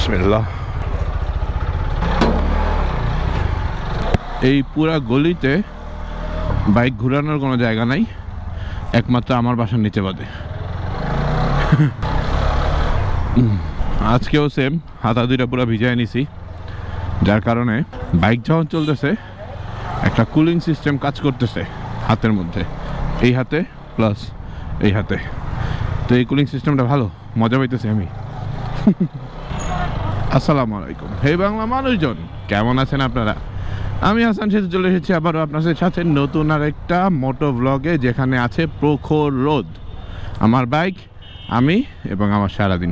বিসমিল্লাহ। এই পুরা গলিতে বাইক ঘোরানোর কোনো জায়গা নাই, একমাত্র আমার বাসার নিচে বাদে। আজকেও সেম, হাতা দুইটা পুরো ভিজায় নিছি, যার কারণে বাইক যখন চলতেছে একটা কুলিং সিস্টেম কাজ করতেছে হাতের মধ্যে, এই হাতে প্লাস এই হাতে। তো এই কুলিং সিস্টেমটা ভালো, মজা পাইতেছি আমি। আসসালামু আলাইকুম হে বাংলা মানুষজন, কেমন আছেন আপনারা? আমি হাসান সেতু চলে এসেছি আবারও আপনাদের সাথে নতুন আর একটা মোটো ব্লগে, যেখানে আছে প্রখর রোদ, আমার বাইক, আমি এবং আমার সারাদিন।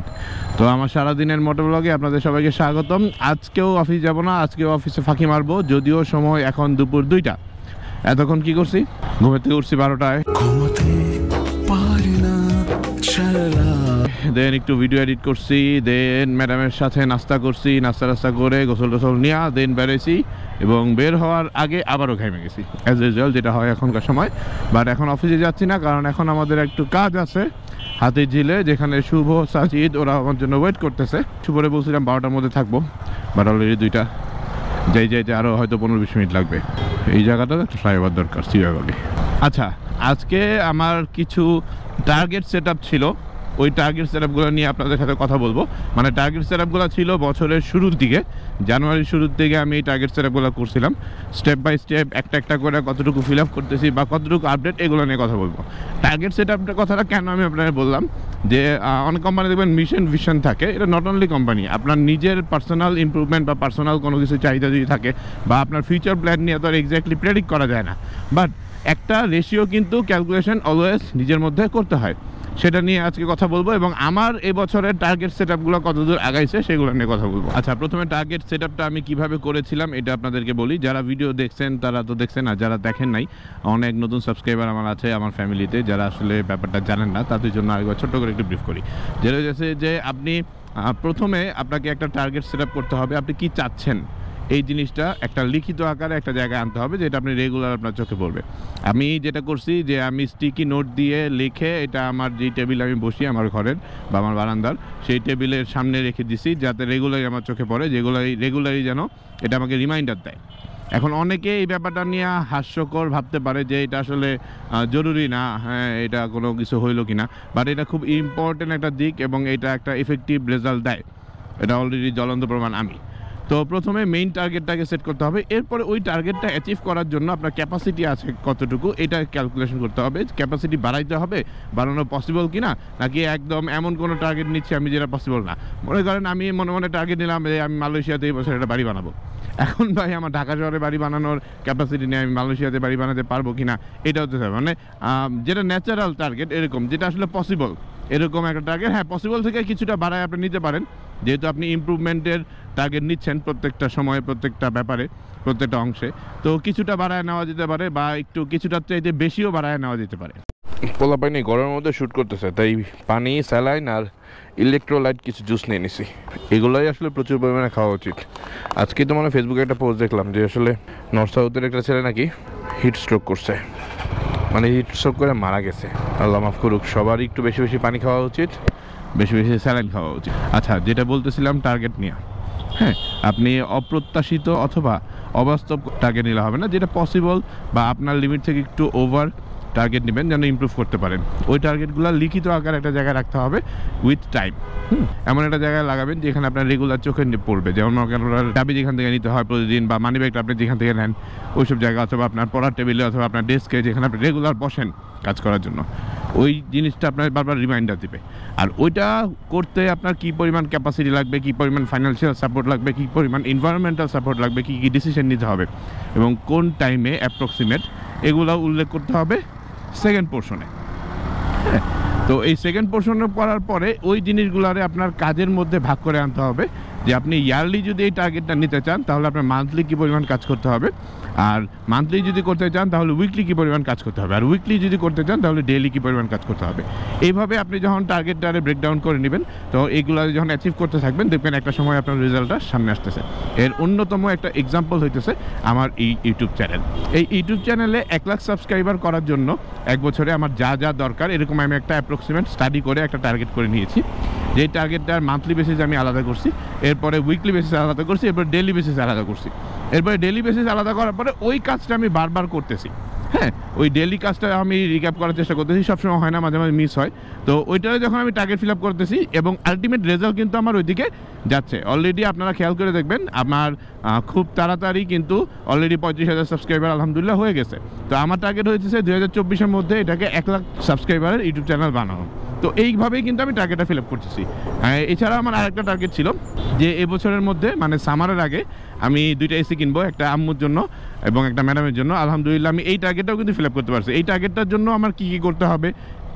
তো আমার সারাদিনের মোটো ব্লগে আপনাদের সবাইকে স্বাগতম। আজকেও অফিস যাব না, আজকেও অফিসে ফাঁকি মারবো, যদিও সময় এখন দুপুর 2টা। এতক্ষণ কি করছি? ঘুমের থেকে উঠছি 12টায়, দেন একটু ভিডিও এডিট করছি, দেন ম্যাডামের সাথে নাস্তা করছি, নাস্তা করে গোসল টোসল নিয়ে দেন বেরোইছি, এবং বের হওয়ার আগে আবারও ঘামে গেছি অ্যাজ ইউজুয়াল, যেটা হয় এখনকার সময়। বাট এখন অফিসে যাচ্ছি না, কারণ এখন আমাদের একটু কাজ আছে হাতির ঝিলে, যেখানে শুভ, সাজিদ ওরা আমার জন্য ওয়েট করতেছে। শুভরে বলছিলাম 12টার মধ্যে থাকবো, বাট অলরেডি 2টা, যাইতে আরও হয়তো 15-20 মিনিট লাগবে। এই জায়গাটা একটা ফ্লাইওভার দরকার, সিওয়ালি। আচ্ছা, আজকে আমার কিছু টার্গেট সেট আপ ছিল, ওই টার্গেট সেট আপগুলো নিয়ে আপনাদের সাথে কথা বলবো। মানে টার্গেট সেট আপগুলো ছিল বছরের শুরুর দিকে, জানুয়ারির শুরুর দিকে আমি এই টার্গেট সেট আপগুলো করছিলাম। স্টেপ বাই স্টেপ একটা করে কতটুকু ফিল আপ করতেছি বা কতটুকু আপডেট, এগুলো নিয়ে কথা বলবো। টার্গেট সেট আপটার কথাটা কেন আমি আপনাকে বললাম, যে অনেক কোম্পানি দেখবেন মিশন ভিশন থাকে, এটা নট অনলি কোম্পানি, আপনার নিজের পার্সোনাল ইমপ্রুভমেন্ট বা পার্সোনাল কোনো কিছু চাহিদা যদি থাকে, বা আপনার ফিউচার প্ল্যান নিয়ে তো আর এক্স্যাক্টলি প্রেডিক্ট করা যায় না, বাট একটা রেশিও কিন্তু ক্যালকুলেশন অলওয়েজ নিজের মধ্যে করতে হয়। সেটা নিয়ে আজকে কথা বলবো, এবং আমার এবছরের টার্গেট সেট আপগুলো কতদূর আগাইছে সেগুলো নিয়ে কথা বলবো। আচ্ছা, প্রথমে টার্গেট সেট আপটা আমি কীভাবে করেছিলাম এটা আপনাদেরকে বলি। যারা ভিডিও দেখছেন তারা তো দেখছেন, আর যারা দেখেন নাই, অনেক নতুন সাবস্ক্রাইবার আমার আছে আমার ফ্যামিলিতে, যারা আসলে ব্যাপারটা জানেন না, তাদের জন্য আরেকবার ছোট্ট করে একটু ব্রিফ করি। যেটা হচ্ছে যে আপনি প্রথমে আপনাকে একটা টার্গেট সেট আপ করতে হবে, আপনি কি চাচ্ছেন এই জিনিসটা একটা লিখিত আকারে একটা জায়গায় আনতে হবে, যেটা আপনি রেগুলার আপনার চোখে পড়বে। আমি যেটা করছি যে আমি স্টিকি নোট দিয়ে লিখে, এটা আমার যে টেবিল আমি বসি আমার ঘরের বা আমার বারান্দার, সেই টেবিলের সামনে রেখে দিছি, যাতে রেগুলারই আমার চোখে পড়ে, রেগুলারই যেন এটা আমাকে রিমাইন্ডার দেয়। এখন অনেকে এই ব্যাপারটা নিয়ে হাস্যকর ভাবতে পারে যে এটা আসলে জরুরি না, হ্যাঁ এটা কোনো কিছু হইলো কি না, বাট এটা খুব ইম্পর্টেন্ট একটা দিক, এবং এটা একটা এফেক্টিভ রেজাল্ট দেয়, এটা অলরেডি জ্বলন্ত প্রমাণ আমি। তো প্রথমে মেইন টার্গেটটাকে সেট করতে হবে, এরপরে ওই টার্গেটটা অ্যাচিভ করার জন্য আপনার ক্যাপাসিটি আছে কতটুকু, এটা ক্যালকুলেশন করতে হবে। ক্যাপাসিটি বাড়াইতে হবে, বাড়ানো পসিবল কি না, নাকি একদম এমন কোনো টার্গেট নিচ্ছি আমি যেটা পসিবল না। মনে করেন আমি মনে টার্গেট নিলাম যে আমি মালয়েশিয়াতে এই বছর একটা বাড়ি বানাবো। এখন ভাই আমার ঢাকা শহরে বাড়ি বানানোর ক্যাপাসিটি নেই, আমি মালয়েশিয়াতে বাড়ি বানাতে পারবো কি না এটা হতে হবে। মানে যেটা ন্যাচারাল টার্গেট এরকম, যেটা আসলে পসিবল, এরকম একটা টার্গেট, হ্যাঁ পসিবল থেকে কিছুটা বাড়ায় আপনি নিতে পারেন, যেহেতু আপনি ইমপ্রুভমেন্টের টার্গেট নিচ্ছেন প্রত্যেকটা সময়ে, প্রত্যেকটা ব্যাপারে, প্রত্যেকটা অংশে। তো কিছুটা বাড়ায় নেওয়া যেতে পারে, বা একটু কিছুটার চাইতে বেশিও বাড়ায় নেওয়া যেতে পারে। পোলা পানি গরমের মধ্যে শ্যুট করতেছে, তাই পানি, স্যালাইন আর ইলেকট্রোলাইট কিছু জুস নিয়ে নিছি। এগুলোই আসলে প্রচুর পরিমাণে খাওয়া উচিত। আজকে তো মানে ফেসবুকে একটা পোস্ট দেখলাম যে আসলে নর্থ সাউথের একটা ছেলে নাকি হিট স্ট্রোক করছে, মানে হিট স্ট্রোক করে মারা গেছে। আল্লাহ মাফ করুক। সবারই একটু বেশি বেশি পানি খাওয়া উচিত, বেশি বেশি স্যালাইন খাওয়া উচিত। আচ্ছা, যেটা বলতেছিলাম টার্গেট নিয়ে, হ্যাঁ আপনি অপ্রত্যাশিত অথবা অবাস্তব টার্গেট নিলে হবে না, যেটা পসিবল বা আপনার লিমিট থেকে একটু ওভার টার্গেট নেবেন যেন ইমপ্রুভ করতে পারেন। ওই টার্গেটগুলো লিখিত আকারে একটা জায়গায় রাখতে হবে উইথ টাইম। এমন একটা জায়গায় লাগাবেন যেখানে আপনার রেগুলার চোখে পড়বে, যেমন আপনার চাবি যেখান থেকে নিতে হয় প্রতিদিন, বা মানি ব্যাগটা আপনি যেখান থেকে নেন ওইসব জায়গা, অথবা আপনার পড়ার টেবিলে অথবা আপনার ডেস্কে যেখানে আপনি রেগুলার বসেন কাজ করার জন্য, ওই জিনিসটা আপনার বারবার রিমাইন্ডার দিবে। আর ওইটা করতে আপনার কী পরিমাণ ক্যাপাসিটি লাগবে, কী পরিমাণ ফাইন্যান্সিয়াল সাপোর্ট লাগবে, কী পরিমাণ এনভায়রনমেন্টাল সাপোর্ট লাগবে, কী কী ডিসিশন নিতে হবে এবং কোন টাইমে অ্যাপ্রক্সিমেট, এগুলো উল্লেখ করতে হবে সেকেন্ড পোর্শনে। হ্যাঁ, তো এই সেকেন্ড পোর্শনে করার পরে ওই জিনিসগুলারে আপনার কাজের মধ্যে ভাগ করে আনতে হবে, যে আপনি ইয়ারলি যদি এই টার্গেটটা নিতে চান তাহলে আপনার মান্থলি কী পরিমাণ কাজ করতে হবে, আর মান্থলি যদি করতে চান তাহলে উইকলি কী পরিমাণ কাজ করতে হবে, আর উইকলি যদি করতে চান তাহলে ডেইলি কী পরিমাণ কাজ করতে হবে। এইভাবে আপনি যখন টার্গেটটারে ব্রেকডাউন করে নেবেন, তো এইগুলো যখন অ্যাচিভ করতে থাকবেন, দেখবেন একটা সময় আপনার রেজাল্টটা সামনে আসতেছে। এর অন্যতম একটা এক্সাম্পল হইতেছে আমার এই ইউটিউব চ্যানেল। এই ইউটিউব চ্যানেলে 1 লাখ সাবস্ক্রাইবার করার জন্য 1 বছরে আমার যা যা দরকার, এরকম আমি একটা অ্যাপ্রক্সিমেট স্টাডি করে একটা টার্গেট করে নিয়েছি, যেই টার্গেটটার মান্থলি বেসিস আমি আলাদা করছি। এর এরপরে উইকলি বেসিস আলাদা করছি, এরপরে ডেলি বেসিস আলাদা করছি। এরপরে ডেলি বেসিস আলাদা করার পরে ওই কাজটা আমি বারবার করতেছি। হ্যাঁ, ওই ডেলি কাজটা আমি রিক্যাপ করার চেষ্টা করতেছি, সবসময় হয় না, মাঝে মাঝে মিস হয়। তো ওইটারে যখন আমি টার্গেট ফিল আপ করতেছি এবং আলটিমেট রেজাল্ট কিন্তু আমার ওইদিকে যাচ্ছে। অলরেডি আপনারা খেয়াল করে দেখবেন আমার খুব তাড়াতাড়ি কিন্তু অলরেডি 35,000 সাবস্ক্রাইবার আলহামদুলিল্লাহ হয়ে গেছে। তো আমার টার্গেট হয়েছে 2024-এর মধ্যে এটাকে 1 লাখ সাবস্ক্রাইবারের ইউটিউব চ্যানেল বানানো। তো এইভাবেই কিন্তু আমি টার্গেটটা ফিল আপ করতেছি। এছাড়া আমার আরেকটা টার্গেট ছিল যে এবছরের মধ্যে মানে সামারের আগে আমি 2টা এসি কিনবো, একটা আম্মুর জন্য এবং একটা ম্যাডামের জন্য। আলহামদুলিল্লাহ আমি এই টার্গেটটাও কিন্তু ফিল আপ করতে পারছি। এই টার্গেটটার জন্য আমার কী কী করতে হবে,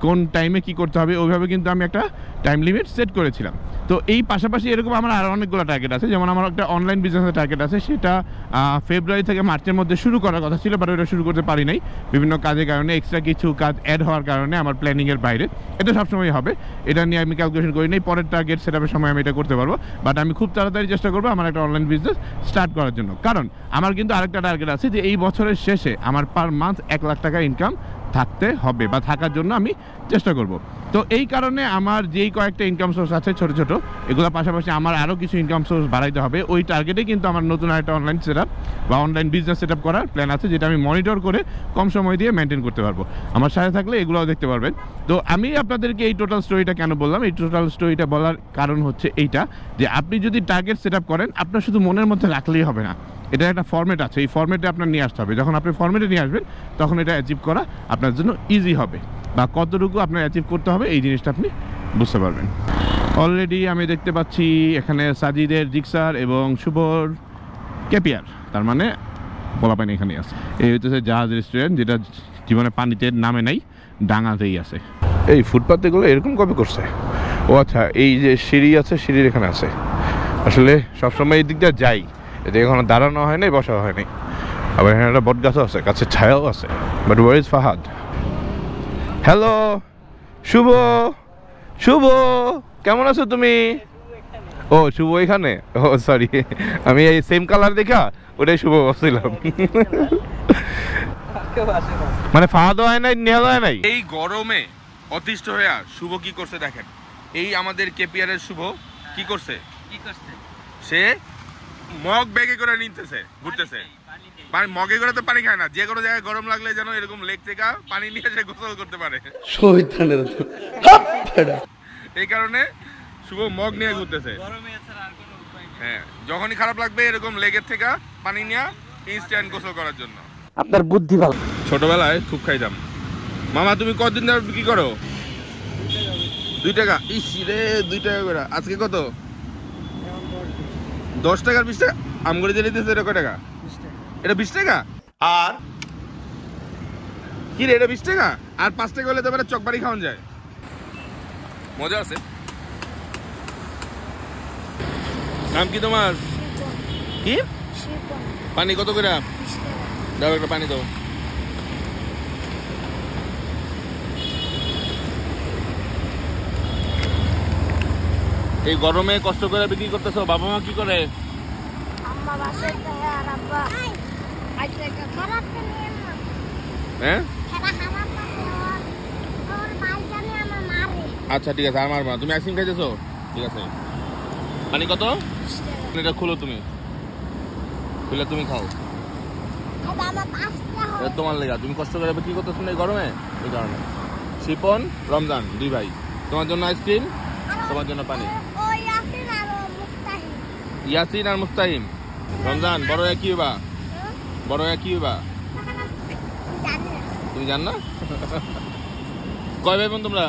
কোন টাইমে কি করতে হবে, ওইভাবে কিন্তু আমি একটা টাইম লিমিট সেট করেছিলাম। তো এই পাশাপাশি এরকম আমার আরও অনেকগুলো টার্গেট আছে। যেমন আমার একটা অনলাইন বিজনেসের টার্গেট আছে, সেটা ফেব্রুয়ারি থেকে মার্চের মধ্যে শুরু করার কথা ছিল, বাট ওটা শুরু করতে পারি নাই বিভিন্ন কাজের কারণে, এক্সট্রা কিছু কাজ অ্যাড হওয়ার কারণে আমার প্ল্যানিংয়ের বাইরে। এটা সবসময় হবে, এটা নিয়ে আমি ক্যালকুলেশন করি নাই। পরের টার্গেট সেটআপের সময় আমি এটা করতে পারবো, বাট আমি খুব তাড়াতাড়ি চেষ্টা করবো আমার একটা অনলাইন বিজনেস স্টার্ট করার জন্য। কারণ আমার কিন্তু আরেকটা টার্গেট আছে যে এই বছরের শেষে আমার পার মান্থ 1 লাখ টাকা ইনকাম থাকতে হবে বা থাকার জন্য আমি চেষ্টা করব। তো এই কারণে আমার যেই কয়েকটা ইনকাম সোর্স আছে ছোট ছোট, এগুলোর পাশাপাশি আমার আরও কিছু ইনকাম সোর্স বাড়াইতে হবে। ওই টার্গেটে কিন্তু আমার নতুন একটা অনলাইন সেটআপ বা অনলাইন বিজনেস সেটআপ করার প্ল্যান আছে, যেটা আমি মনিটর করে কম সময় দিয়ে মেনটেন করতে পারবো। আমার সাথে থাকলে এগুলোও দেখতে পারবেন। তো আমি আপনাদেরকে এই টোটাল স্টোরিটা কেন বললাম, এই টোটাল স্টোরিটা বলার কারণ হচ্ছে এইটা, যে আপনি যদি টার্গেট সেটআপ করেন আপনার শুধু মনের মধ্যে রাখলেই হবে না, এটা একটা ফর্মেট আছে, এই ফর্মেটে আপনার নিয়ে আসতে হবে। যখন আপনি ফর্মেটে নিয়ে আসবেন তখন এটা অ্যাচিভ করা আপনার জন্য ইজি হবে, বা কতটুকু আপনার অ্যাচিভ করতে হবে এই জিনিসটা আপনি বুঝতে পারবেন। অলরেডি আমি দেখতে পাচ্ছি এখানে সাজিদের, জিক্সার এবং শুভর কেপিয়ার, তার মানে পোলাপানি এখানে আছে। এই হচ্ছে জাহাজ রেস্টুরেন্ট, যেটা জীবনে পানিতে নামে নাই, ডাঙাতেই আছে। এই ফুটপাথগুলো এরকম কবে করছে? ও আচ্ছা, এই যে সিঁড়ি আছে, সিঁড়ির এখানে আছে। আসলে সবসময় এই দিকটা যাই, এতে এখনো দাঁড়ানো হয় নাই, বসা হয় নাই। আবার এখানে একটা বট গাছও আছে, গাছের ছায়াও আছে। But where is Fahad? Hello Shubho, Shubho কেমন আছো তুমি? ও শুভ এখানে, ও সরি, আমি এই সেম কালার দেখা ওটাই শুভ ভাবছিলাম। মানে ফাহাদও হয় নাই, নেহাদও হয় নাই। এই গরমে অতিষ্ঠ হয়ে শুভ কি করছে দেখেন। এই আমাদের কেপিআরের শুভ কি করছে, সে মগ ব্যাগে করে নিতেছে, ঘুরতেছে। মগে করে তো পানি খায় না, যে কোনো জায়গায় গরম লাগলে যেন এরকম লেক থেকে পানি নিয়ে সে গোসল করতে পারে। এই কারণে শুভ মগ নিয়ে ঘুরতেছে। হ্যাঁ, যখনই খারাপ লাগবে এরকম লেকের থেকে পানি নিয়ে ইনস্ট্যান্ট গোসল করার জন্য। আপনার বুদ্ধি ভালো। ছোটবেলায় খুব খাইতাম। মামা তুমি কতদিন ধরে বিক্রি করো? 2 টাকা। ইস রে, 2 টাকা করে। আজকে কত? 10 টাকার 20 টাকা আমগুড়ি দিয়ে দিতেছে। এটা কয় টাকা? এটা 20 টাকা। আর কি রে, এটা 20 টাকা। আর 5 টাকা হলে তো এবারে চকবাড়ি খাওয়ান যায়। মজা আছে। নাম কি তোমার? কি? পানি কত করে? দাও একটা পানি দাও। এই গরমে কষ্ট করে বিক্রি করতেছো। বাবা মা কি করে? হ্যাঁ, আচ্ছা ঠিক আছে, আর মারবা। তুমি আইসক্রিম খাইতেছো? ঠিক আছে। পানি কত? এটা খুলো, তুমি খুলে তুমি খাও। তোমার লেগা, তুমি কষ্ট করে বিক্রি করতেছো না এই গরমে, এই কারণে। শিপন, রমজান 2 ভাই, তোমার জন্য আইসক্রিম, তোমার জন্য পানি। ইয়াসিন আর মুস্তাহিম। রমজান বড় হয়ে কি হইবা? বড় হয়ে কি হইবা তুমি জান না? কয় ভাই বোন তোমরা?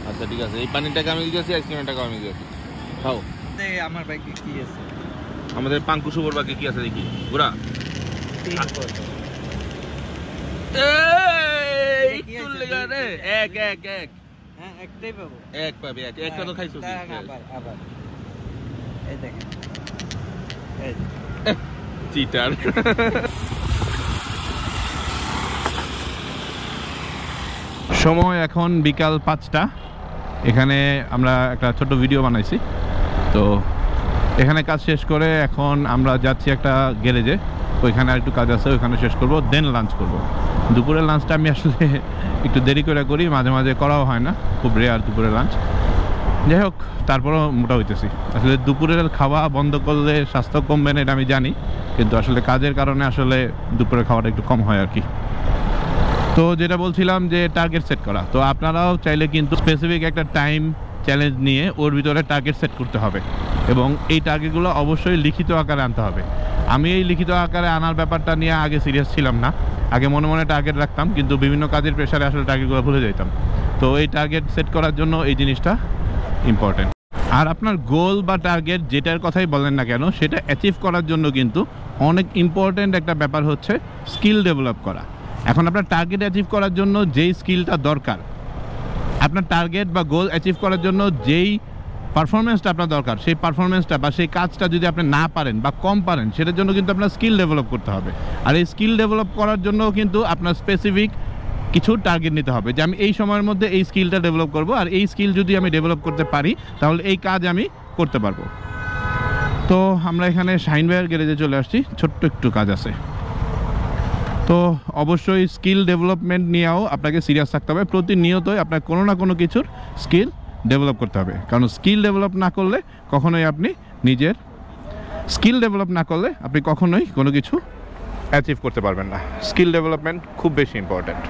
আচ্ছা ঠিক আছে, এই পানির টাকা আমি দিয়েছি, আইসক্রিমের টাকা আমি দিয়েছি। খাও। আমার ভাই কি আছে? আমাদের পাঙ্কু শুভর বাকি কি আছে দেখি। ঘোরা এক এক এক। হ্যাঁ, একটাই পাবো। এক পাবে, এক একটা তো খাইছো। আবার এই দেখেন, এই চিটার। সময় এখন বিকাল 5টা। এখানে আমরা একটা ছোট ভিডিও বানাইছি। তো এখানে কাজ শেষ করে এখন আমরা যাচ্ছি একটা গ্যারেজে, ওইখানে আর একটু কাজ আছে, ওইখানে শেষ করব, দেন লাঞ্চ করব। দুপুরের লাঞ্চটা আমি আসলে একটু দেরি করে করি, মাঝে মাঝে করাও হয় না, খুব রেয়ার দুপুরের লাঞ্চ। যাই হোক, তারপরও মোটা হইতেছি। আসলে দুপুরের খাওয়া বন্ধ করলে স্বাস্থ্য কমবে না এটা আমি জানি, কিন্তু আসলে কাজের কারণে আসলে দুপুরের খাওয়াটা একটু কম হয় আর কি। তো যেটা বলছিলাম যে টার্গেট সেট করা, তো আপনারাও চাইলে কিন্তু স্পেসিফিক একটা টাইম চ্যালেঞ্জ নিয়ে ওর ভিতরে টার্গেট সেট করতে হবে, এবং এই টার্গেটগুলো অবশ্যই লিখিত আকারে আনতে হবে। আমি এই লিখিত আকারে আনার ব্যাপারটা নিয়ে আগে সিরিয়াস ছিলাম না, আগে মনে মনে টার্গেট রাখতাম, কিন্তু বিভিন্ন কাজের প্রেশারে আসলে টার্গেটগুলো ভুলে যেতাম। তো এই টার্গেট সেট করার জন্য এই জিনিসটা ইম্পর্টেন্ট। আর আপনার গোল বা টার্গেট যেটার কথাই বলেন না কেন, সেটা অ্যাচিভ করার জন্য কিন্তু অনেক ইম্পর্টেন্ট একটা ব্যাপার হচ্ছে স্কিল ডেভেলপ করা। এখন আপনার টার্গেট অ্যাচিভ করার জন্য যেই স্কিলটা দরকার, আপনার টার্গেট বা গোল অ্যাচিভ করার জন্য যেই পারফরমেন্সটা আপনার দরকার, সেই পারফরমেন্সটা বা সেই কাজটা যদি আপনি না পারেন বা কম পারেন, সেটার জন্য কিন্তু আপনার স্কিল ডেভেলপ করতে হবে। আর এই স্কিল ডেভেলপ করার জন্য কিন্তু আপনার স্পেসিফিক কিছু টার্গেট নিতে হবে, যে আমি এই সময়ের মধ্যে এই স্কিলটা ডেভেলপ করব, আর এই স্কিল যদি আমি ডেভেলপ করতে পারি তাহলে এই কাজ আমি করতে পারবো। তো আমরা এখানে শাহিন ভাইয়ের গ্যারেজে চলে আসছি, ছোট্ট একটু কাজ আছে। তো অবশ্যই স্কিল ডেভেলপমেন্ট নিয়েও আপনাকে সিরিয়াস থাকতে হবে। প্রতিনিয়তই আপনার কোনো না কোনো কিছুর স্কিল ডেভেলপ করতে হবে, কারণ স্কিল ডেভেলপ না করলে কখনোই আপনি কখনোই কোনো কিছু অ্যাচিভ করতে পারবেন না। স্কিল ডেভেলপমেন্ট খুব বেশি ইম্পর্ট্যান্ট।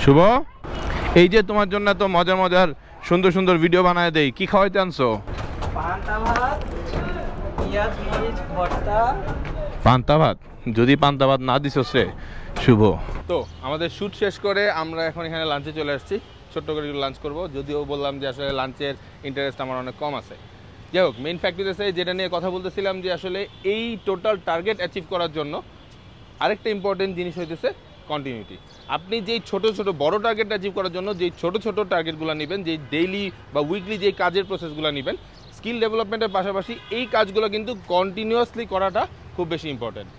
শুভ, এই যে তোমার জন্য তো মজার মজার সুন্দর সুন্দর ভিডিও বানায় দেই, কি খাওয়াইতে আনছো? পান্তা ভাত। যদি পান্তা ভাত না দিস রে শুভ। তো আমাদের শ্যুট শেষ করে আমরা এখন এখানে লাঞ্চে চলে আসছি, ছোট্ট করে লাঞ্চ করব। যদিও বললাম যে আসলে লাঞ্চের ইন্টারেস্ট আমার অনেক কম আছে। যাই হোক, মেইন ফ্যাক্ট হচ্ছে যেটা নিয়ে কথা বলতেছিলাম, যে আসলে এই টোটাল টার্গেট অ্যাচিভ করার জন্য আরেকটা ইম্পর্টেন্ট জিনিস হইতেছে কন্টিনিউটি। আপনি যেই ছোট ছোট বড় টার্গেট অ্যাচিভ করার জন্য যেই ছোট ছোট টার্গেটগুলো নেবেন, যেই ডেইলি বা উইকলি যেই কাজের প্রসেসগুলো নেবেন, স্কিল ডেভেলপমেন্টের পাশাপাশি এই কাজগুলো কিন্তু কন্টিনিউয়াসলি করাটা খুব বেশি ইম্পর্টেন্ট।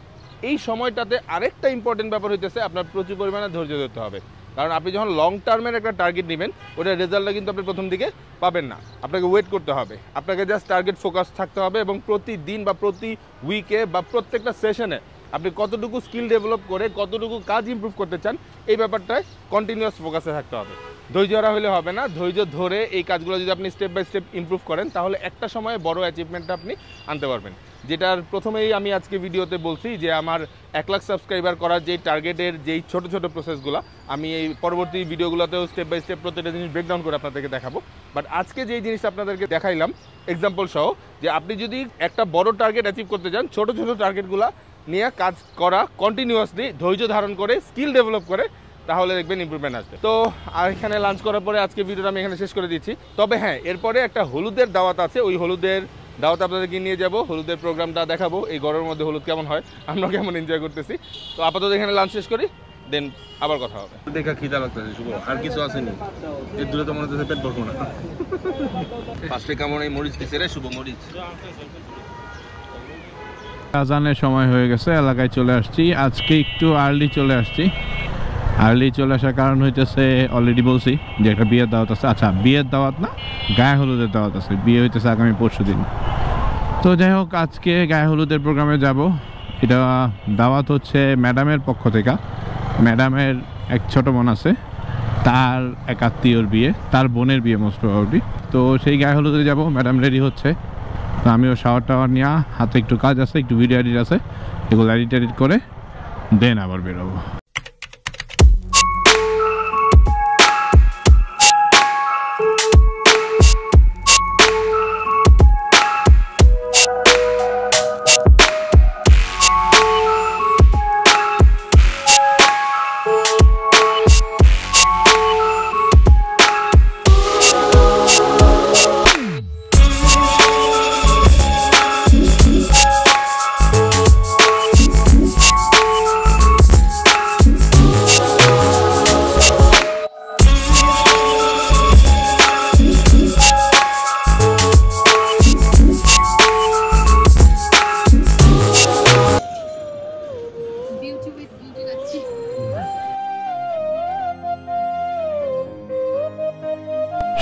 এই সময়টাতে আরেকটা ইম্পর্টেন্ট ব্যাপার হইতেছে আপনার প্রচুর পরিমাণে ধৈর্য ধরতে হবে, কারণ আপনি যখন লং টার্মের একটা টার্গেট নেবেন, ওটার রেজাল্টটা কিন্তু আপনি প্রথম দিকে পাবেন না। আপনাকে ওয়েট করতে হবে, আপনাকে জাস্ট টার্গেট ফোকাস থাকতে হবে, এবং প্রতিদিন বা প্রতি উইকে বা প্রত্যেকটা সেশনে আপনি কতটুকু স্কিল ডেভেলপ করে কতটুকু কাজ ইমপ্রুভ করতে চান, এই ব্যাপারটায় কন্টিনিউয়াস ফোকাসে থাকতে হবে। ধৈর্য হারা হলে হবে না। ধৈর্য ধরে এই কাজগুলো যদি আপনি স্টেপ বাই স্টেপ ইমপ্রুভ করেন, তাহলে একটা সময়ে বড় অ্যাচিভমেন্টটা আপনি আনতে পারবেন। যেটার প্রথমেই আমি আজকে ভিডিওতে বলছি যে আমার 1 লাখ সাবস্ক্রাইবার করার যেই টার্গেটের যেই ছোট ছোট প্রসেসগুলো আমি এই পরবর্তী ভিডিওগুলোতেও স্টেপ বাই স্টেপ প্রত্যেকটা জিনিস ব্রেকডাউন করে আপনাদেরকে দেখাবো। বাট আজকে যেই জিনিসটা আপনাদেরকে দেখাইলাম এক্সাম্পল সহ, যে আপনি যদি একটা বড় টার্গেট অ্যাচিভ করতে চান, ছোট ছোট টার্গেটগুলো নিয়ে কাজ করা, কন্টিনিউয়াসলি ধৈর্য ধারণ করে স্কিল ডেভেলপ করে, তাহলে দেখবেন ইমপ্রুভমেন্ট আসবে। তো আর এখানে লাঞ্চ করার পরে আজকে ভিডিওটা আমি এখানে শেষ করে দিচ্ছি। তবে হ্যাঁ, এরপরে একটা হলুদের দাওয়াত আছে, ওই হলুদের দাওয়াত আপনাদেরকে নিয়ে যাব, হলুদের প্রোগ্রামটা দেখাবো, এই গরমের মধ্যে হলুদ কেমন হয়, আমরা কেমন এনজয় করতেছি। তো আপাতত এখানে লাঞ্চ শেষ করি, দেন আবার কথা হবে। দেখা খিদা লাগতেছে শুভ, আর কিছু আসেনি, এর দূরে তো মনে হচ্ছে পেট ভরবো না। ফার্স্টে কেমন এই মরিচ দিছে রে শুভ, মরিচ। আজানের সময় হয়ে গেছে, এলাকায় চলে আসছি। আজকে একটু আর্লি চলে আসছি। আর্লি চলে আসার কারণ হইতেছে, অলরেডি বলছি যে একটা বিয়ের দাওয়াত আছে। আচ্ছা, বিয়ের দাওয়াত না, গায়ে হলুদের দাওয়াত আছে। বিয়ে হইতেছে আগামী পরশুদিন। তো যাই হোক, আজকে গায়ে হলুদের প্রোগ্রামে যাব। এটা দাওয়াত হচ্ছে ম্যাডামের পক্ষ থেকে। ম্যাডামের এক ছোট বোন আছে, তার এক আত্মীয়র বিয়ে, তার বোনের বিয়ে মোস্ট প্রবাবলি। তো সেই গায়ে হলুদে যাব। ম্যাডাম রেডি হচ্ছে, তো আমিও শাওয়ার টাওয়ার নিয়ে, হাতে একটু কাজ আছে, একটু ভিডিও এডিট আছে, এগুলো এডিট করে দেন আবার বেরোবো।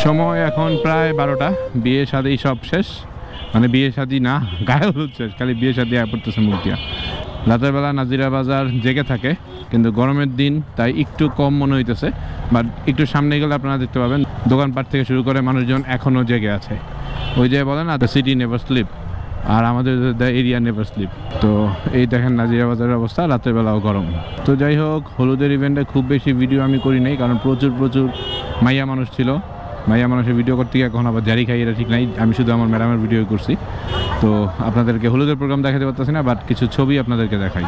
সময় এখন প্রায় 12টা। বিয়ে শাদী সব শেষ, মানে বিয়ে শাদী না, গায়ে হলুদ শেষ, খালি বিয়ে শাদী পড়তেছে মুখ দিয়া। রাতের বেলা নাজিরা বাজার জেগে থাকে, কিন্তু গরমের দিন তাই একটু কম মনে হইতেছে। বাট একটু সামনে গেলে আপনারা দেখতে পাবেন দোকানপাট থেকে শুরু করে মানুষজন এখনও জেগে আছে। ওই যে বলে না, দ্য সিটি নেভার স্লিপ, আর আমাদের দ্য এরিয়া নেভার স্লিপ। তো এই দেখেন নাজিরা বাজারের অবস্থা, রাতের বেলাও গরম। তো যাই হোক, হলুদের ইভেন্টে খুব বেশি ভিডিও আমি করি নাই, কারণ প্রচুর মাইয়া মানুষ ছিল। মাইয়া মানুষের ভিডিও করতে গিয়ে এখন আবার জারি খাই, এটা ঠিক নাই। আমি শুধু আমার ম্যাডামের ভিডিও করছি। তো আপনাদেরকে হলুদের প্রোগ্রাম দেখাতে পারতেছি না, বাট কিছু ছবি আপনাদেরকে দেখাই।